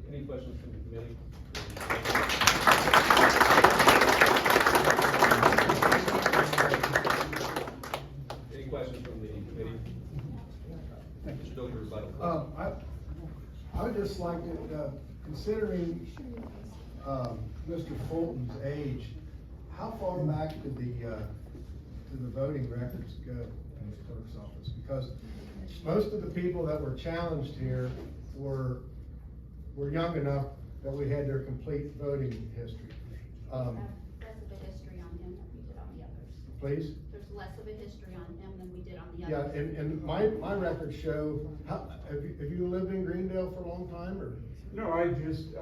Any questions from the committee? Any questions from the committee? Mr. Dover, rebuttal. I would just like to, considering Mr. Fulton's age, how far back did the voting records go in the clerk's office? Because most of the people that were challenged here were young enough that we had their complete voting history. Less of a history on him than we did on the others. Please? There's less of a history on him than we did on the Yeah, others. and my records show, have you lived in Greendale for a long time, or? No, I just,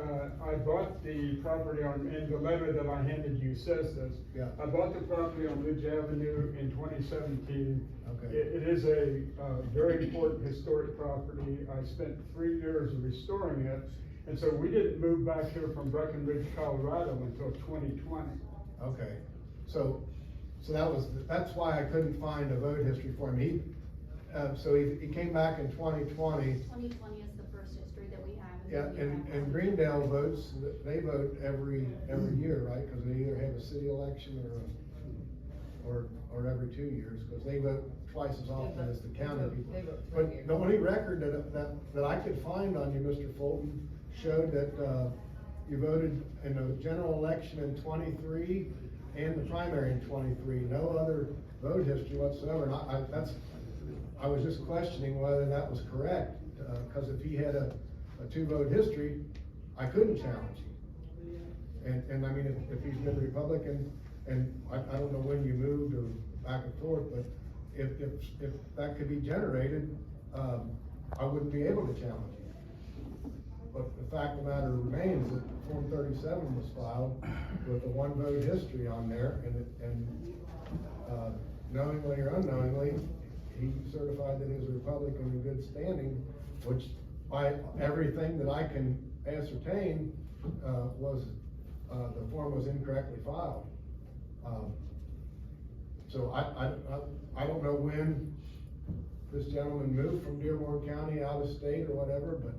I bought the property on, and the letter that I handed you says this. Yeah. I bought the property on Ridge Avenue in 2017. Okay. It is a very important historic property. I spent 3 years restoring it. And so we didn't move back here from Breckenridge, Colorado until 2020. Okay, so that's why I couldn't find a vote history for him. He came back in 2020. 2020 is the first history that we have. Yeah, then we and have- Greendale votes, they vote every year, right? Because they either have a city election or every 2 years, because they vote twice as often as the county people. they vote 3 But years. the only record that I could find on you, Mr. Fulton, showed that, you voted in the general election in 23 and the primary in 23, no other vote history whatsoever. And I was just questioning whether that was correct, because if he had a 2-vote history, I couldn't challenge him. And I mean, if he's been Republican, and I don't know when you moved or back and forth, but if that could be generated, I wouldn't be able to challenge him. But the fact of the matter remains that Form 37 was filed with a 1-vote history on there, and knowingly or unknowingly, he certified that he was a Republican in good standing, which by everything that I can ascertain, the form was incorrectly filed. So I don't know when this gentleman moved from Dearborn County out of state or whatever, but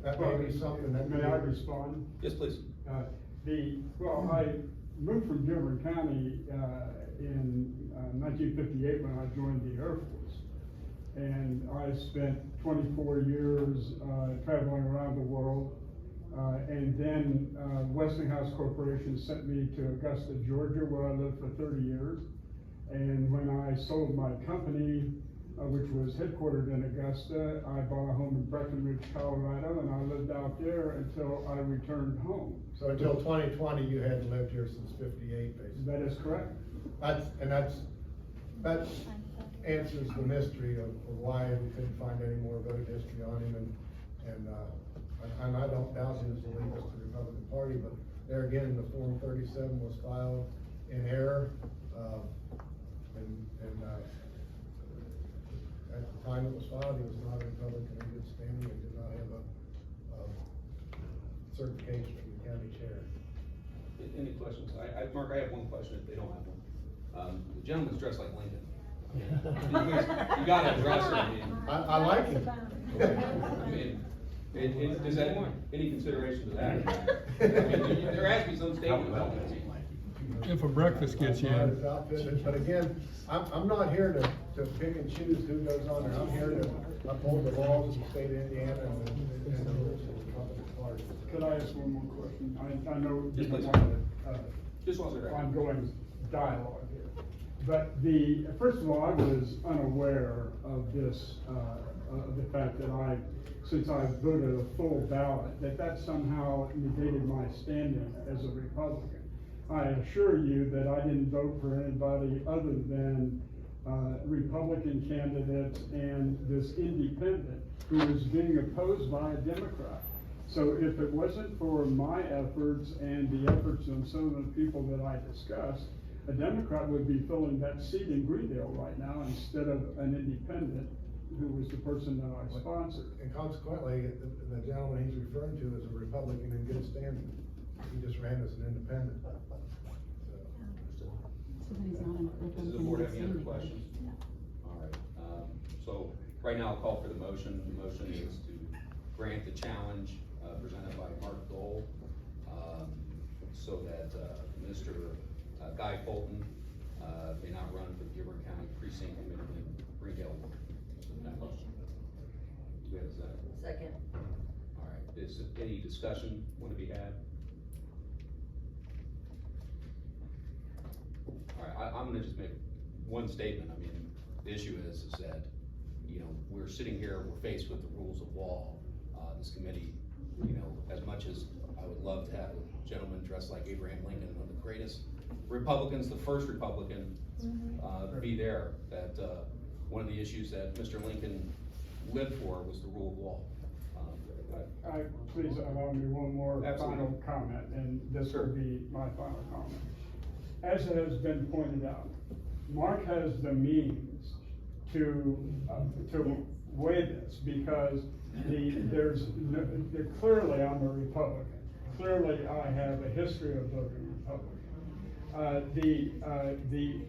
that may be something that. May I respond? Yes, please. Well, I moved from Dearborn County, in 1958 when I joined the Air Force. And I spent 24 years, traveling around the world. And then, Westinghouse Corporation sent me to Augusta, Georgia, where I lived for 30 years. And when I sold my company, which was headquartered in Augusta, I bought a home in Breckenridge, Colorado, and I lived out there until I returned home. So until 2020, you hadn't lived here since 58, basically. That is correct. That answers the mystery of why we couldn't find any more vote history on him, and I don't doubt his allegiance to the Republican Party, but there again, the Form 37 was filed in error, at the time it was filed, he was not a Republican in good standing and did not have a certification from the county chair. Any questions? Mark, I have one question if they don't have one. The gentleman's dressed like Lincoln. You gotta address it, I mean. I like him. I mean, does that, any consideration to that? I mean, there has to be some statement about that. If a breakfast gets you in. But again, I'm not here to pick and choose who goes on there. I'm here to uphold the laws of the state of Indiana and the rules of the Republican Party. Could I ask one more question? I know Yes, you please. want Just while they're ongoing dialogue here. But first of all, I was unaware of this, of the fact that since I voted a full ballot, that somehow negated my standing as a Republican. I assure you that I didn't vote for anybody other than Republican candidates and this independent who was being opposed by a Democrat. So if it wasn't for my efforts and the efforts of some of the people that I discussed, a Democrat would be filling that seat in Greendale right now instead of an independent who was the person that I sponsored. And consequently, the gentleman he's referring to is a Republican in good standing. He just ran as an independent. So then he's not in Does the board have any other questions? All right, so right now I'll call for the motion. The motion is to grant the challenge, presented by Mark Dole, so that, Mr. Guy Fulton, may not run for the Dearborn County Precinct Committee in Greenville. Do we have a second? Second. All right, is any discussion want to be had? All right, I'm gonna just make one statement. I mean, the issue is that, you know, we're sitting here, we're faced with the rules of law. This committee, you know, as much as I would love to have a gentleman dressed like Abraham Lincoln, one of the greatest Republicans, the first Republican, be there, that, one of the issues that Mr. Lincoln lived for was the rule of law. Please allow me one more Absolutely. final comment, and this Sure. will be my final comment. As it has been pointed out, Mark has the means to weigh this, because clearly I'm a Republican. Clearly I have a history of voting Republican. The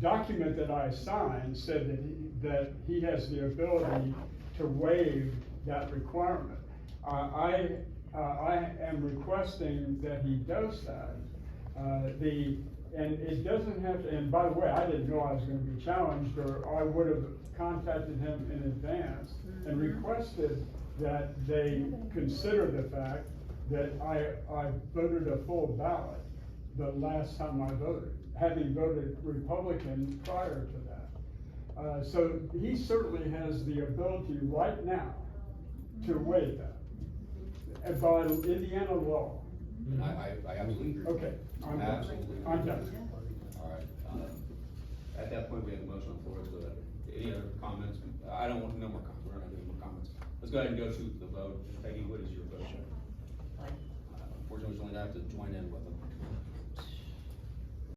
document that I signed said that he has the ability to waive that requirement. I am requesting that he does that. And it doesn't have to, and by the way, I didn't know I was gonna be challenged, or I would have contacted him in advance and requested that they consider the fact that I voted a full ballot the last time I voted, having voted Republican prior to that. So he certainly has the ability right now to waive that, and by Indiana law. And I absolutely agree. Okay, I'm done. Absolutely. I'm done. All right, at that point, we have a motion on the floor, so any other comments? I don't want, no more comments, we're not doing more comments. Let's go ahead and go to the vote. Peggy, what is your vote? Unfortunately, we're only gonna have to join in with them.